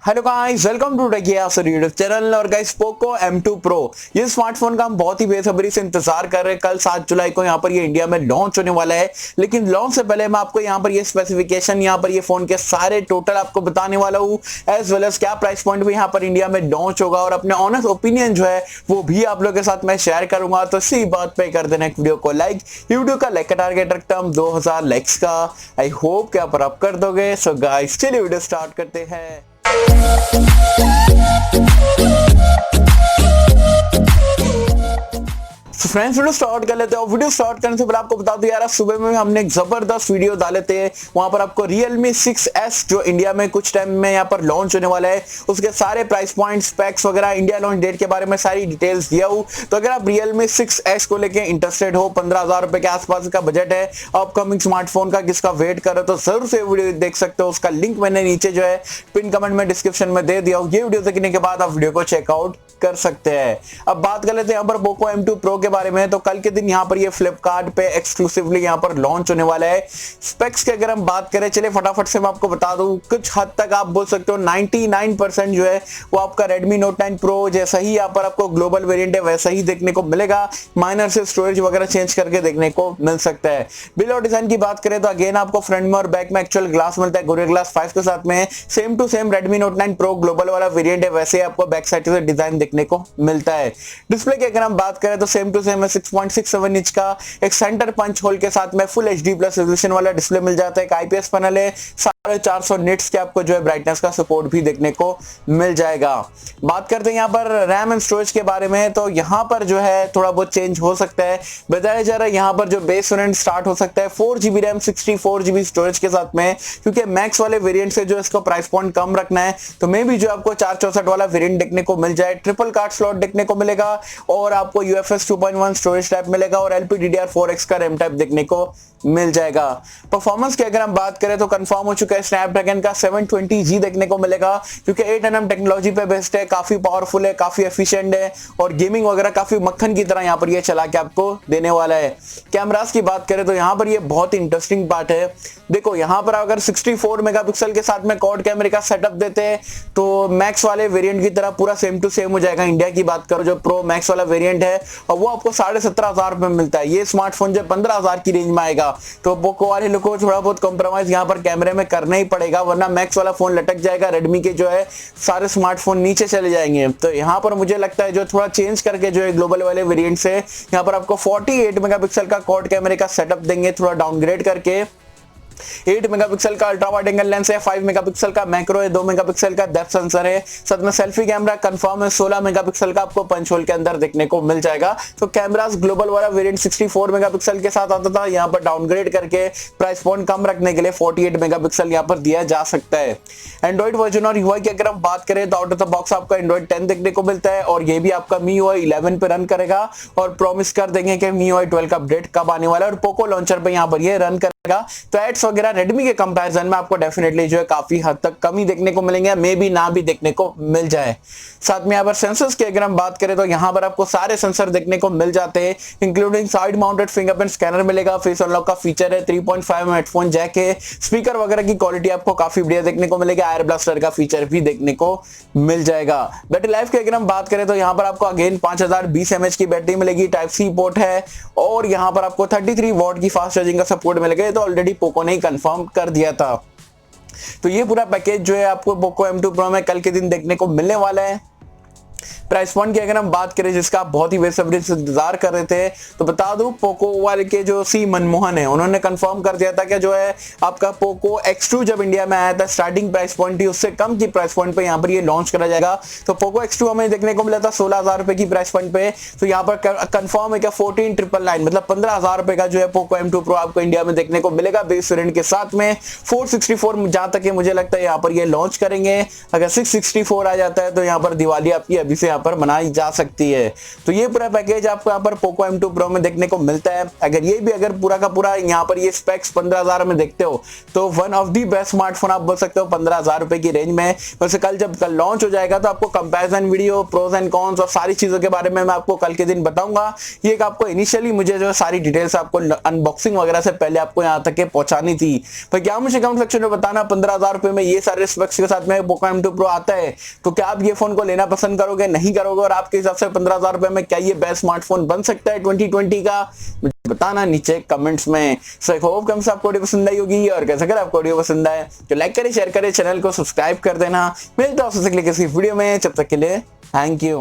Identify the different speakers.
Speaker 1: Hello guys, welcome to techy Yasar YouTube channel. और guys, Poco M2 Pro ये smartphone का हम बहुत ही बेसब्री से इंतजार कर रहे हैं। कल 7 जुलाई को यहाँ पर ये इंडिया में लॉन्च होने वाला है, लेकिन लॉन्च से पहले मैं आपको यहाँ पर ये स्पेसिफिकेशन, यहाँ पर ये फोन के सारे टोटल आपको बताने वाला हूँ, एज वेल एज क्या प्राइस पॉइंट भी यहाँ पर इंडिया में लॉन्च होगा और अपने ऑनेस्ट ओपिनियन जो है वो भी आप लोगों के साथ मैं शेयर करूंगा। तो इसी बात पे कर देना एक वीडियो को लाइक। वीडियो का लाइक का टारगेट रखता हूँ 2000 लाइक्स का। आई होप कि आप कर दोगे। सो गाइस, चलिए वीडियो स्टार्ट करते हैं। फ्रेंड्स, वीडियो स्टार्ट कर लेते हैं। और वीडियो स्टार्ट करने से पहले आपको बता दूं यार, सुबह में हमने एक जबरदस्त वीडियो डाले थे। वहां पर आपको Realme 6S जो इंडिया में कुछ टाइम में यहाँ पर लॉन्च होने वाला है, उसके सारे प्राइस पॉइंट, स्पेक्स वगैरह, इंडिया लॉन्च डेट के बारे में सारी डिटेल्स दिया हूं। तो अगर आप Realme 6S को लेके इंटरेस्टेड हो, 15,000 रुपए के आसपास का बजट है, अपकमिंग स्मार्टफोन का जिसका वेट कर रहे हो, तो जरूर से वीडियो देख सकते हो। उसका लिंक मैंने नीचे जो है पिन कमेंट में डिस्क्रिप्शन में दे दिया हूं। ये वीडियो देखने के बाद आप वीडियो को चेकआउट कर सकते हैं। अब बात कर लेते हैं यहाँ पर पोको M2 Pro के बारे में। तो कल के दिन यहाँ पर ये फ्लिपकार्ट पे एक्सक्लूसिवली यहाँ पर लॉन्च होने वाला है। स्पेक्स की अगर हम बात करें, चलिए फटाफट से मैं आपको बता दूं। कुछ हद तक आप बोल सकते हो 99% जो है वो आपका Redmi Note 9 Pro जैसा ही यहाँ पर आपको ग्लोबल वेरिएंट है वैसा ही देखने को मिलेगा। माइनर से स्टोरेज वगैरह चेंज करके देखने को मिल सकता है। बिल और डिजाइन की बात करें तो अगेन आपको फ्रंट में और बैक में एक्चुअल ग्लास मिलता है गोरिल्ला ग्लास 5 के साथ में। Same to same Redmi Note 9 Pro global वाला वेरिएंट है वैसे आपको बैक साइड से डिजाइन देखने को मिलता है। डिस्प्ले की अगर हम बात करें तो सेम टू सेम 6.67 इंच का एक सेंटर पंच होल के साथ में फुल HD प्लस रेजोल्यूशन वाला डिस्प्ले मिल जाता है। एक IPS पैनल है, 450 निट्स के आपको जो है ब्राइटनेस का सपोर्ट भी देखने को मिल जाएगा। बात करते हैं यहाँ पर रैम एंड स्टोरेज के बारे में। तो यहाँ पर जो है थोड़ा बहुत चेंज हो सकता है। बताया जा रहा है यहाँ पर जो बेस वेरिएंट स्टार्ट हो सकता है 4GB रैम 64GB स्टोरेज के साथ में, क्योंकि मैक्स वाले वेरिएंट से जो इसको प्राइस पॉइंट कम रखना है, तो मे भी जो आपको 464 वाला वेरिएंट देखने को मिल जाए। ट्रिपल कार्ड स्लॉट देखने को मिलेगा और आपको UFS 2.1 स्टोरेज टाइप मिलेगा और LPDDR4X का रैम टाइप देखने को मिल जाएगा। परफॉर्मेंस की अगर हम बात करें तो कंफर्म हो चुका है स्नैपड्रैगन का 720G देखने को मिलेगा, क्योंकि 8nm टेक्नोलॉजी पे बेस्ड है, काफी पावरफुल है, काफी एफिशिएंट है और गेमिंग वगैरह काफी मक्खन की तरह यहाँ पर ये चला के आपको देने वाला है। कैमरास की बात करें तो यहाँ पर ये बहुत इंटरेस्टिंग पार्ट है। देखो यहाँ पर अगर 64 मेगापिक्सल के साथ में क्वाड कैमरे का सेटअप देते हैं तो मैक्स वाले वेरिएंट की तरह पूरा सेम टू सेम हो जाएगा। इंडिया की बात करो, जो प्रो मैक्स वाला वेरिएंट है और वो आपको 17,500 रुपए में मिलता है। ये स्मार्टफोन जो 15,000 की रेंज में आएगा, तो पोको वाले लोगों को थोड़ा बहुत कॉम्प्रोमाइज यहाँ पर कैमरे में करना ही पड़ेगा, वरना मैक्स वाला फोन लटक जाएगा। रेडमी के जो है सारे स्मार्टफोन नीचे चले जाएंगे। तो यहाँ पर मुझे लगता है जो थोड़ा चेंज करके जो है ग्लोबल वाले वेरिएंट से यहाँ पर आपको 48 मेगापिक्सल का क्वाड कैमरे का सेटअप देंगे, थोड़ा डाउनग्रेड करके। 8 मेगापिक्सल का अल्ट्रा वाइड एंगल लेंस है, 5 मेगापिक्सल का मैक्रो है, 2 मेगापिक्सल का डेप्थ सेंसर है, साथ में सेल्फी कैमरा कंफर्म है, 16 मेगापिक्सल का आपको पंच होल के अंदर देखने को मिल जाएगा। तो कैमरास ग्लोबल वाला वेरिएंट 64 मेगापिक्सल के साथ आता था, यहाँ पर डाउनग्रेड करके प्राइस पॉइंट कम रखने के लिए 48 मेगापिक्सल यहाँ पर दिया जा सकता है। एंड्रॉइड वर्जन और UI की अगर हम बात करें तो आउट ऑफ द बॉक्स आपको एंड्रॉइड 10 देखने को मिलता है और ये भी आपका MIUI 11 पे रन करेगा और प्रॉमिस कर देंगे कि MIUI 12 का अपडेट कब आने वाला है और पोको लॉन्चर पे यहाँ पर ये रन करेगा। तो एड्स वगैरह रेडमी के कंपैरिजन में आपको डेफिनेटली जो है काफी हद तक कमी देखने को मिलेंगे, मे भी ना भी देखने को मिल जाए। साथ में यहाँ पर सेंसर्स की अगर हम बात करें तो यहाँ पर आपको सारे सेंसर देखने को मिल जाते हैं, including side mounted fingerprint scanner मिलेगा, फेस अनलॉक का फीचर है, 3.5 हेडफोन जैक है, स्पीकर वगैरह की क्वालिटी आपको काफी बढ़िया देखने को मिलेगा, एयर ब्लास्टर का फीचर भी देखने को मिल जाएगा। बैटरी लाइफ की अगर हम बात करें तो यहाँ पर आपको अगेन 5020 mAh की बैटरी मिलेगी, टाइप C पोर्ट है और यहाँ पर आपको 33 वॉट की फास्ट चार्जिंग का सपोर्ट मिलेगा। तो ऑलरेडी पोको ने कंफर्म कर दिया था। तो ये पूरा पैकेज जो है आपको पोको M2 Pro में कल के दिन देखने को मिलने वाला है। प्राइस पॉइंट की अगर हम बात करें जिसका आप बहुत ही बेसब्री से इंतजार कर रहे थे, तो बता दूं पोको वाले के जो सी मनमोहन है उन्होंने कंफर्म कर दिया था कि जो है आपका पोको X2 जब इंडिया में आया था स्टार्टिंग प्राइस पॉइंट ही उससे कम की प्राइस पॉइंट पे यहाँ पर ये लॉन्च करा जाएगा। तो पोको X2 हमें देखने को मिला था 16,000 रुपए की प्राइस पॉइंट पे, तो यहाँ पर कंफर्म है कि 14,999 मतलब 15,000 रुपए का जो है पोको M2 Pro आपको इंडिया में देखने को मिलेगा बेस वेरिएंट के साथ में। 464 जहां तक मुझे लगता है यहाँ पर ये लॉन्च करेंगे। अगर 664 आ जाता है तो यहाँ पर दिवाली आपकी अभी से यहाँ पर बनाई जा सकती है। तो ये पूरा पैकेज आपको यहाँ पर पोको M2 Pro में देखने को मिलता है। अगर पूरा का पूरा यहाँ पर ये स्पेक्स 15,000 में देखते हो तो one of the best smartphone आप बोल सकते हो 15,000 रुपए की रेंज में। वैसे जब कल लॉन्च हो जाएगा तो आपको comparison video, pros and cons और सारी चीजों के बारे में मैं आपको कल के दिन बताऊंगा। ये एक आपको इनिशियली मुझे जो सारी डिटेल्स आपको अनबॉक्सिंग वगैरह से पहले आपको यहाँ तक के पहुंचानी थी। तो क्या मुझे कमेंट सेक्शन में बताना 15,000 रुपए में ये सारे स्पेक्स के साथ में पोको M2 Pro आता है तो क्या आप ये फोन को लेना पसंद करोगे, नहीं करोगे, और आपके हिसाब से 15,000 रुपए में क्या ये बेस्ट स्मार्टफोन बन सकता है 2020 का, मुझे बताना नीचे कमेंट्स में। सो आई होप कि आपको वीडियो पसंद आई होगी, और कैसे अगर आपको वीडियो पसंद आए तो लाइक करें, शेयर करें, चैनल को सब्सक्राइब कर देना। मिलता है किसी वीडियो में, जब तक के लिए थैंक यू।